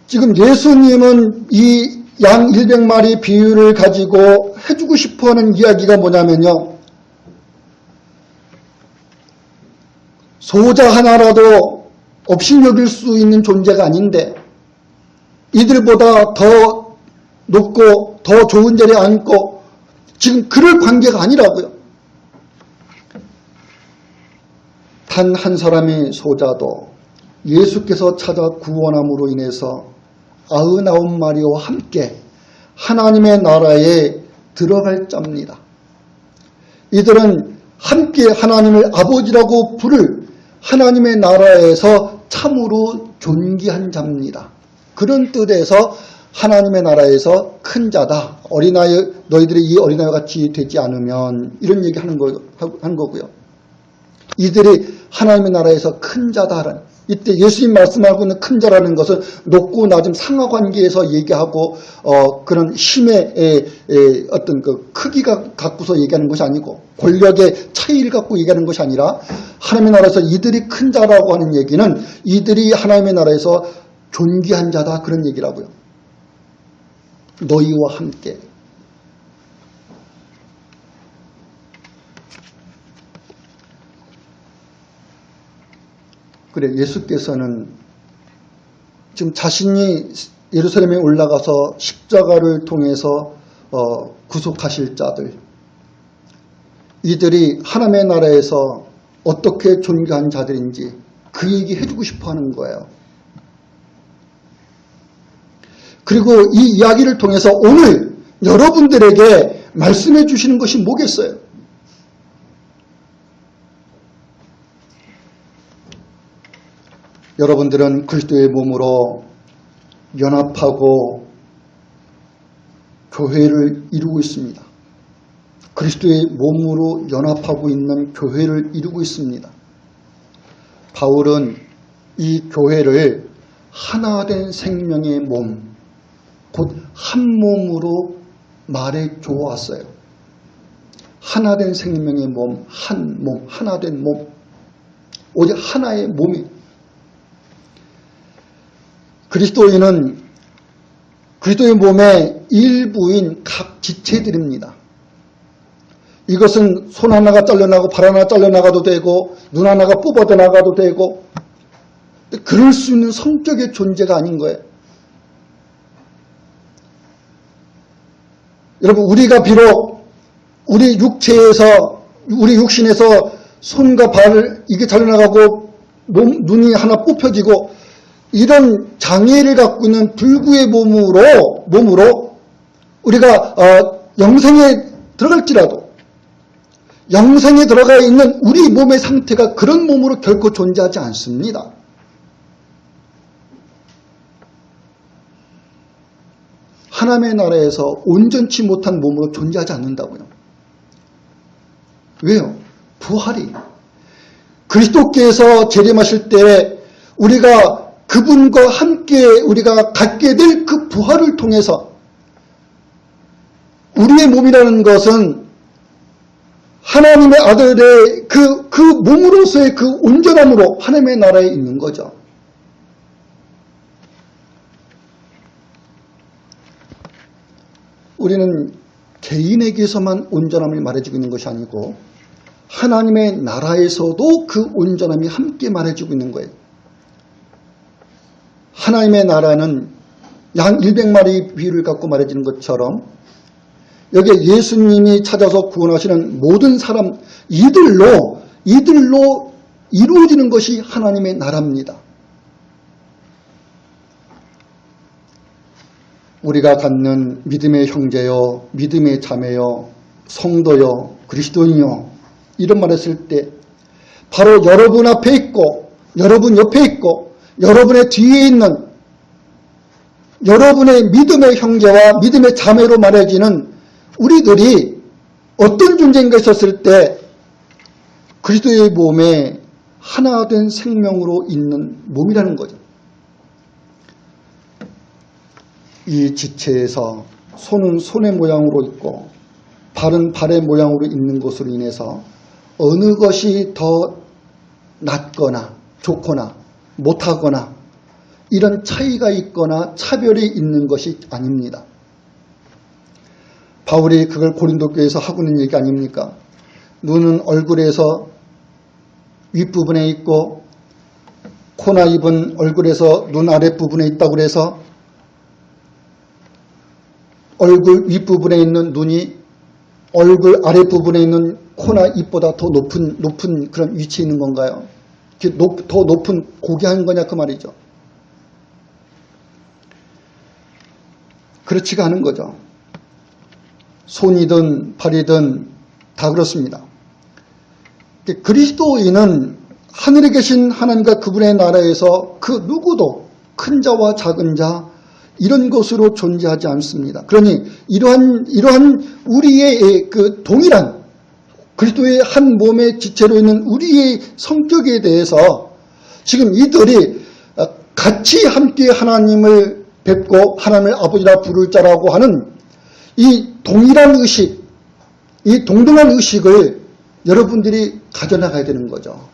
지금 예수님은 이 양 100마리 비유를 가지고 해주고 싶어 하는 이야기가 뭐냐면요. 소자 하나라도 업신여길 수 있는 존재가 아닌데 이들보다 더 높고 더 좋은 자리에 앉고 지금 그럴 관계가 아니라고요. 단 한 사람의 소자도 예수께서 찾아 구원함으로 인해서 99마리와 함께 하나님의 나라에 들어갈 자입니다. 이들은 함께 하나님을 아버지라고 부를 하나님의 나라에서 참으로 존귀한 자입니다. 그런 뜻에서 하나님의 나라에서 큰 자다. 어린아이, 너희들이 이 어린아이와 같이 되지 않으면 이런 얘기 하는 거고요. 이들이 하나님의 나라에서 큰 자다라는, 이때 예수님 말씀하고 있는 큰 자라는 것은 높고 낮음 상하관계에서 얘기하고 그런 힘의 어떤 그 크기가 갖고서 얘기하는 것이 아니고 권력의 차이를 갖고 얘기하는 것이 아니라 하나님의 나라에서 이들이 큰 자라고 하는 얘기는 이들이 하나님의 나라에서 존귀한 자다 그런 얘기라고요. 너희와 함께. 그래, 예수께서는 지금 자신이 예루살렘에 올라가서 십자가를 통해서 구속하실 자들, 이들이 하나님의 나라에서 어떻게 존귀한 자들인지 그 얘기 해주고 싶어 하는 거예요. 그리고 이 이야기를 통해서 오늘 여러분들에게 말씀해 주시는 것이 뭐겠어요? 여러분들은 그리스도의 몸으로 연합하고 교회를 이루고 있습니다. 그리스도의 몸으로 연합하고 있는 교회를 이루고 있습니다. 바울은 이 교회를 하나된 생명의 몸, 곧 한 몸으로 말해 주었어요. 하나된 생명의 몸, 한 몸, 하나된 몸, 오직 하나의 몸이. 그리스도인은 그리스도의 몸의 일부인 각 지체들입니다. 이것은 손 하나가 잘려나가고 발 하나가 잘려나가도 되고 눈 하나가 뽑아져 나가도 되고 그럴 수 있는 성격의 존재가 아닌 거예요. 여러분, 우리가 비록 우리 육체에서, 우리 육신에서 손과 발 이게 잘려나가고 눈이 하나 뽑혀지고 이런 장애를 갖고 있는 불구의 몸으로 우리가 영생에 들어갈지라도 영생에 들어가 있는 우리 몸의 상태가 그런 몸으로 결코 존재하지 않습니다. 하나님의 나라에서 온전치 못한 몸으로 존재하지 않는다고요. 왜요? 부활이. 그리스도께서 재림하실 때 우리가 그분과 함께 우리가 갖게 될 그 부활을 통해서 우리의 몸이라는 것은 하나님의 아들의 그 몸으로서의 그 온전함으로 하나님의 나라에 있는 거죠. 우리는 개인에게서만 온전함을 말해주고 있는 것이 아니고 하나님의 나라에서도 그 온전함이 함께 말해주고 있는 거예요. 하나님의 나라는 양 100마리 비유를 갖고 말해지는 것처럼 여기에 예수님이 찾아서 구원하시는 모든 사람, 이들로 이루어지는 것이 하나님의 나라입니다. 우리가 갖는 믿음의 형제요, 믿음의 자매요, 성도요, 그리스도인요, 이런 말 했을 때 바로 여러분 앞에 있고 여러분 옆에 있고 여러분의 뒤에 있는 여러분의 믿음의 형제와 믿음의 자매로 말해지는 우리들이 어떤 존재인가 있었을 때 그리스도의 몸에 하나 된 생명으로 있는 몸이라는 거죠. 이 지체에서 손은 손의 모양으로 있고 발은 발의 모양으로 있는 것으로 인해서 어느 것이 더 낫거나 좋거나 못하거나 이런 차이가 있거나 차별이 있는 것이 아닙니다. 바울이 그걸 고린도 교회에서 하고 있는 얘기 아닙니까? 눈은 얼굴에서 윗부분에 있고 코나 입은 얼굴에서 눈 아랫부분에 있다고 그래서 얼굴 윗부분에 있는 눈이 얼굴 아랫부분에 있는 코나 입보다 더 높은 그런 위치에 있는 건가요? 더 높은 고귀한 거냐 그 말이죠. 그렇지가 않은 거죠. 손이든 발이든 다 그렇습니다. 그리스도인은 하늘에 계신 하나님과 그분의 나라에서 그 누구도 큰 자와 작은 자 이런 것으로 존재하지 않습니다. 그러니 이러한 우리의 그 동일한 그리스도의 한 몸의 지체로 있는 우리의 성격에 대해서 지금 이들이 같이 함께 하나님을 뵙고 하나님을 아버지라 부를 자라고 하는 이 동일한 의식, 이 동등한 의식을 여러분들이 가져나가야 되는 거죠.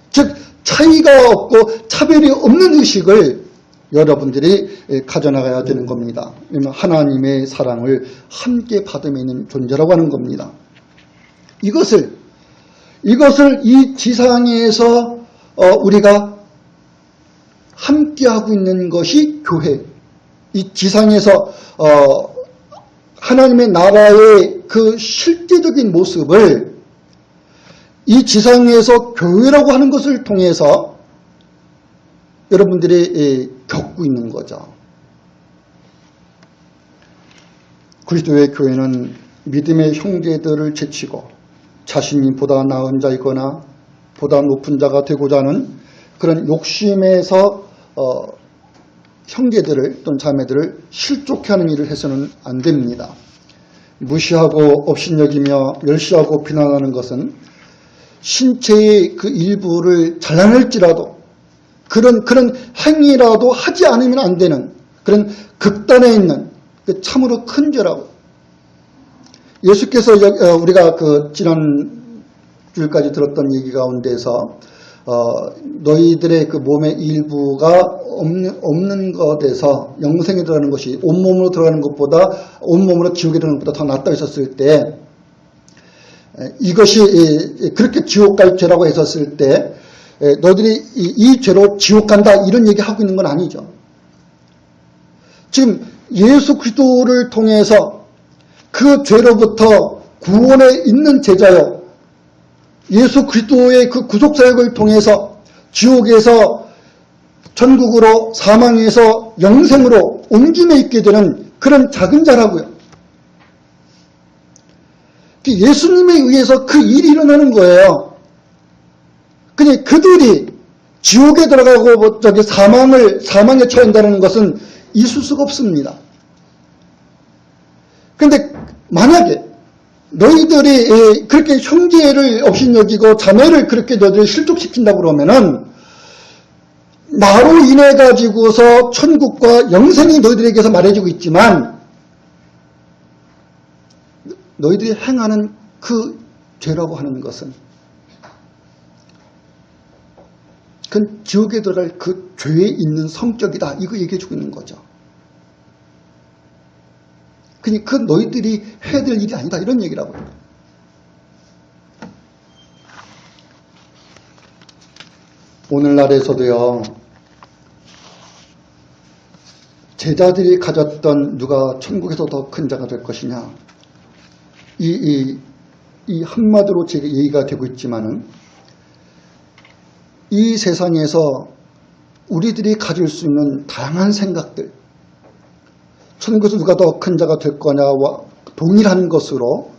즉 차이가 없고 차별이 없는 의식을 여러분들이 가져나가야 되는 겁니다. 하나님의 사랑을 함께 받으며 있는 존재라고 하는 겁니다. 이것을 이 지상에서 우리가 함께하고 있는 것이 교회. 이 지상에서 하나님의 나라의 그 실제적인 모습을 이 지상에서 교회라고 하는 것을 통해서 여러분들이 겪고 있는 거죠. 그리스도의 교회는 믿음의 형제들을 제치고 자신이 보다 나은 자이거나 보다 높은 자가 되고자 하는 그런 욕심에서 형제들을 또는 자매들을 실족해하는 일을 해서는 안 됩니다. 무시하고 업신여기며 멸시하고 비난하는 것은 신체의 그 일부를 잘라낼지라도 그런 행위라도 하지 않으면 안 되는 그런 극단에 있는 참으로 큰 죄라고. 예수께서 우리가 그 지난 주일까지 들었던 얘기 가운데서 너희들의 그 몸의 일부가 없는 것에서 영생에 들어가는 것이 온몸으로 들어가는 것보다 온몸으로 지옥에 들어가는 것보다 더 낫다고 했었을 때 이것이 그렇게 지옥 갈 죄라고 했었을 때 너희들이 이 죄로 지옥 간다 이런 얘기하고 있는 건 아니죠. 지금 예수 그리스도를 통해서 그 죄로부터 구원에 있는 제자요 예수 그리스도의 그 구속사역을 통해서 지옥에서 천국으로 사망에서 영생으로 옮김에 있게 되는 그런 작은 자라고요. 예수님에 의해서 그 일이 일어나는 거예요. 그냥 그들이 지옥에 들어가고 사망에 처한다는 것은 있을 수가 없습니다. 그런데 만약에 너희들이 그렇게 형제를 업신여기고 자매를 그렇게 너희들이 실족시킨다고 그러면은 나로 인해 가지고서 천국과 영생이 너희들에게서 말해지고 있지만 너희들이 행하는 그 죄라고 하는 것은 그건 지옥에 들어갈 그 죄에 있는 성격이다. 이거 얘기해주고 있는 거죠. 그러니까 그 너희들이 해야 될 일이 아니다. 이런 얘기라고요. 오늘날에서도요. 제자들이 가졌던 누가 천국에서 더 큰 자가 될 것이냐. 이 한마디로 제 얘기가 되고 있지만은 이 세상에서 우리들이 가질 수 있는 다양한 생각들, 천국에서 누가 더 큰 자가 될 거냐와 동일한 것으로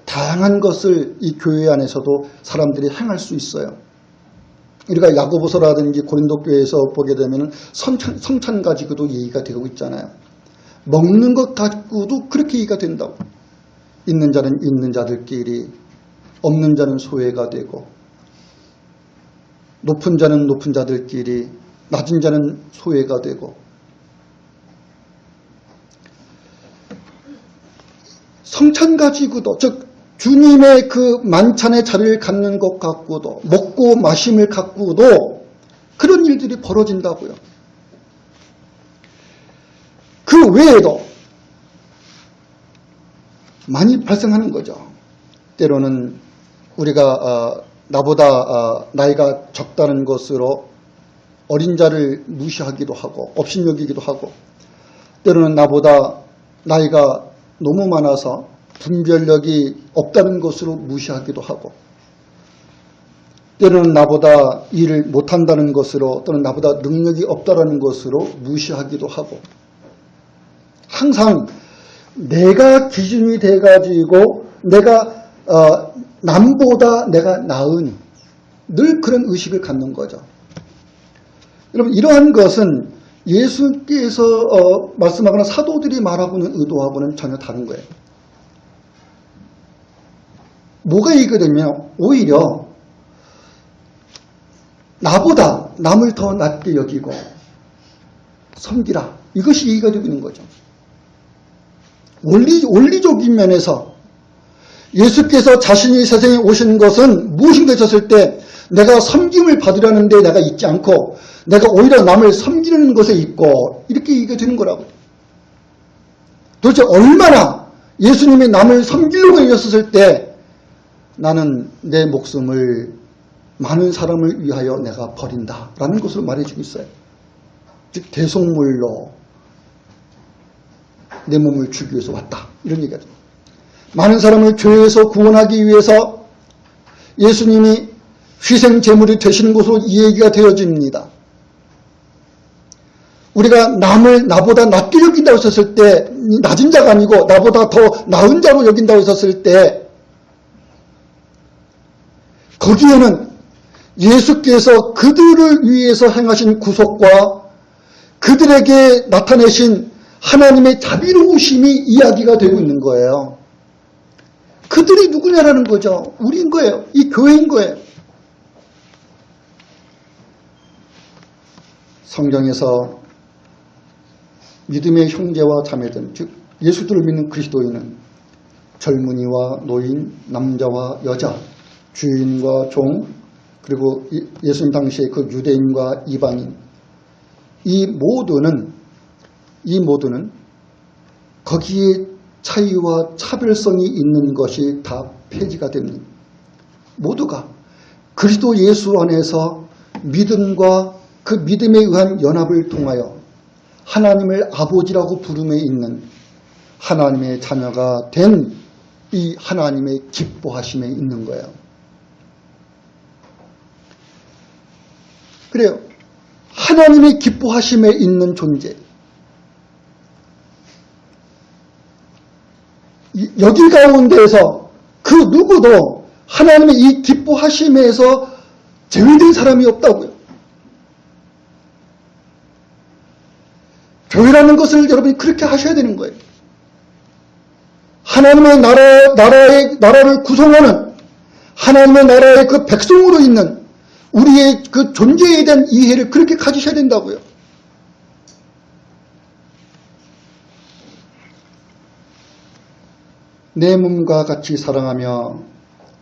다양한 것을 이 교회 안에서도 사람들이 행할 수 있어요. 우리가 야고보서라든지 고린도 교회에서 보게 되면 성찬 가지고도 얘기가 되고 있잖아요. 먹는 것 가지고도 그렇게 얘기가 된다고. 있는 자는 있는 자들끼리, 없는 자는 소외가 되고, 높은 자는 높은 자들끼리, 낮은 자는 소외가 되고, 성찬 가지고도, 즉 주님의 그 만찬의 자리를 갖는 것 갖고도, 먹고 마심을 갖고도 그런 일들이 벌어진다고요. 그 외에도 많이 발생하는 거죠. 때로는 우리가 나보다 나이가 적다는 것으로 어린 자를 무시하기도 하고 업신여기기도 하고, 때로는 나보다 나이가 너무 많아서 분별력이 없다는 것으로 무시하기도 하고, 때로는 나보다 일을 못한다는 것으로, 또는 나보다 능력이 없다는 것으로 무시하기도 하고, 항상 내가 기준이 돼가지고 내가 남보다 내가 나으니 늘 그런 의식을 갖는 거죠. 여러분, 이러한 것은 예수께서 말씀하거나 사도들이 말하고는 의도하고는 전혀 다른 거예요. 뭐가 얘기거든요. 오히려 나보다 남을 더 낮게 여기고 섬기라. 이것이 얘기가 되고 있는 거죠. 원리적인 면에서 예수께서 자신이 세상에 오신 것은 무엇인가 했을 때 내가 섬김을 받으려는 데 내가 있지 않고 내가 오히려 남을 섬기는 것에 있고, 이렇게 얘기가 되는 거라고. 도대체 얼마나 예수님이 남을 섬기려고 하셨을 때 나는 내 목숨을 많은 사람을 위하여 내가 버린다라는 것을 말해주고 있어요. 즉 대속물로 내 몸을 주기 위해서 왔다, 이런 얘기가 됩니다. 많은 사람을 죄에서 구원하기 위해서 예수님이 희생 제물이 되시는 것으로 이 얘기가 되어집니다. 우리가 남을 나보다 낮게 여긴다고 했었을 때, 낮은 자가 아니고 나보다 더 나은 자로 여긴다고 했었을 때, 거기에는 예수께서 그들을 위해서 행하신 구속과 그들에게 나타내신 하나님의 자비로우심이 이야기가 되고 있는 거예요. 그들이 누구냐라는 거죠. 우리인 거예요. 이 교회인 거예요. 성경에서 믿음의 형제와 자매들, 즉 예수들을 믿는 그리스도인은 젊은이와 노인, 남자와 여자, 주인과 종, 그리고 예수님 당시의 그 유대인과 이방인, 이 모두는 거기에 차이와 차별성이 있는 것이 다 폐지가 됩니다. 모두가 그리스도 예수 안에서 믿음과 그 믿음에 의한 연합을 통하여 하나님을 아버지라고 부름에 있는 하나님의 자녀가 된 이 하나님의 기뻐하심에 있는 거예요. 그래요. 하나님의 기뻐하심에 있는 존재. 여기 가운데에서 그 누구도 하나님의 이 기뻐하심에서 제외된 사람이 없다고요. 교회라는 것을 여러분이 그렇게 하셔야 되는 거예요. 하나님의 나라를 구성하는 하나님의 나라의 그 백성으로 있는 우리의 그 존재에 대한 이해를 그렇게 가지셔야 된다고요. 내 몸과 같이 사랑하며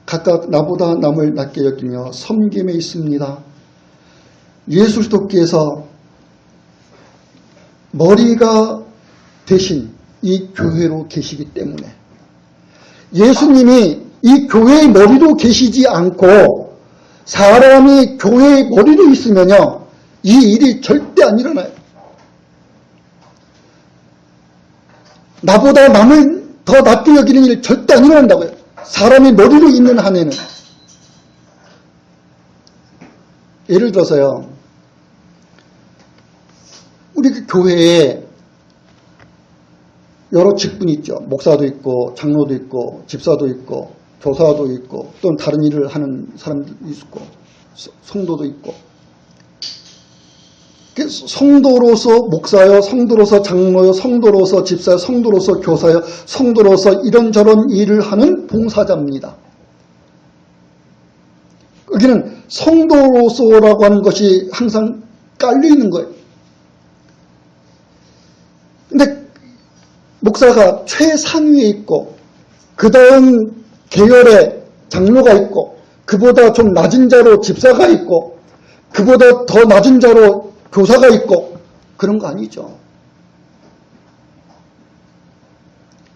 각각 나보다 남을 낮게 여기며 섬김에 있습니다. 예수 그리스도께서 머리가 되신 이 교회로 계시기 때문에 예수님이 이 교회의 머리로 계시지 않고 사람이 교회의 머리로 있으면요, 이 일이 절대 안 일어나요. 나보다 남을 더 낮게 여기는 일 절대 안 일어난다고요. 사람이 머리로 있는 한에는. 예를 들어서요, 우리 그 교회에 여러 직분이 있죠. 목사도 있고, 장로도 있고, 집사도 있고, 교사도 있고, 또는 다른 일을 하는 사람도 있고, 성도도 있고. 성도로서 목사요, 성도로서 장로요, 성도로서 집사요, 성도로서 교사요, 성도로서 이런저런 일을 하는 봉사자입니다. 여기는 성도로서라고 하는 것이 항상 깔려 있는 거예요. 근데 목사가 최상위에 있고 그 다음 계열에 장로가 있고 그보다 좀 낮은 자로 집사가 있고 그보다 더 낮은 자로 교사가 있고 그런 거 아니죠.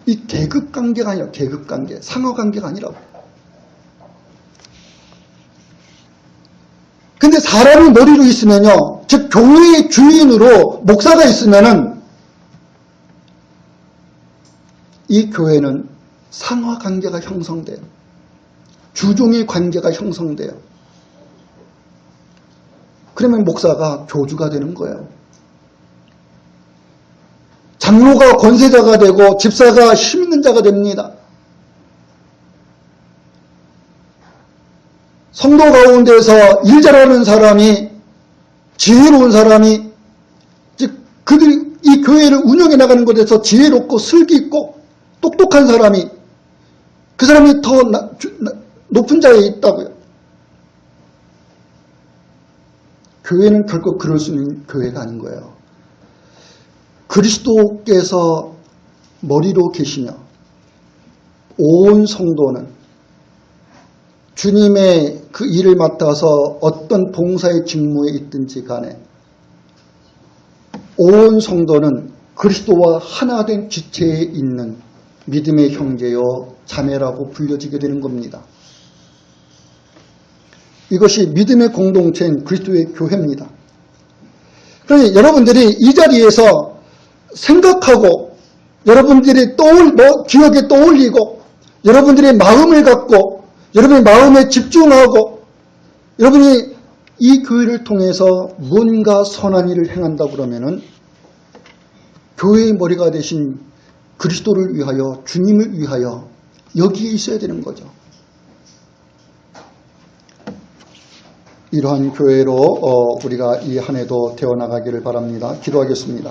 이 계급관계가 아니라 계급관계, 상하관계가 아니라고. 근데 사람이 머리로 있으면요, 즉 교회의 주인으로 목사가 있으면은 이 교회는 상하관계가 형성돼요. 주종의 관계가 형성돼요. 그러면 목사가 교주가 되는 거예요. 장로가 권세자가 되고 집사가 힘 있는 자가 됩니다. 성도 가운데서 일 잘하는 사람이, 지혜로운 사람이, 즉 그들이 이 교회를 운영해 나가는 것에서 지혜롭고 슬기 있고 똑똑한 사람이, 그 사람이 더 높은 자리에 있다고요. 교회는 결코 그럴 수 있는 교회가 아닌 거예요. 그리스도께서 머리로 계시며 온 성도는 주님의 그 일을 맡아서 어떤 봉사의 직무에 있든지 간에 온 성도는 그리스도와 하나 된 지체에 있는 믿음의 형제요 자매라고 불려지게 되는 겁니다. 이것이 믿음의 공동체인 그리스도의 교회입니다. 그러니 여러분들이 이 자리에서 생각하고 여러분들이 기억에 떠올리고 여러분들의 마음을 갖고 여러분의 마음에 집중하고 여러분이 이 교회를 통해서 뭔가 선한 일을 행한다 그러면은 교회의 머리가 되신 그리스도를 위하여 주님을 위하여 여기에 있어야 되는 거죠. 이러한 교회로 우리가 이 한 해도 되어나가기를 바랍니다. 기도하겠습니다.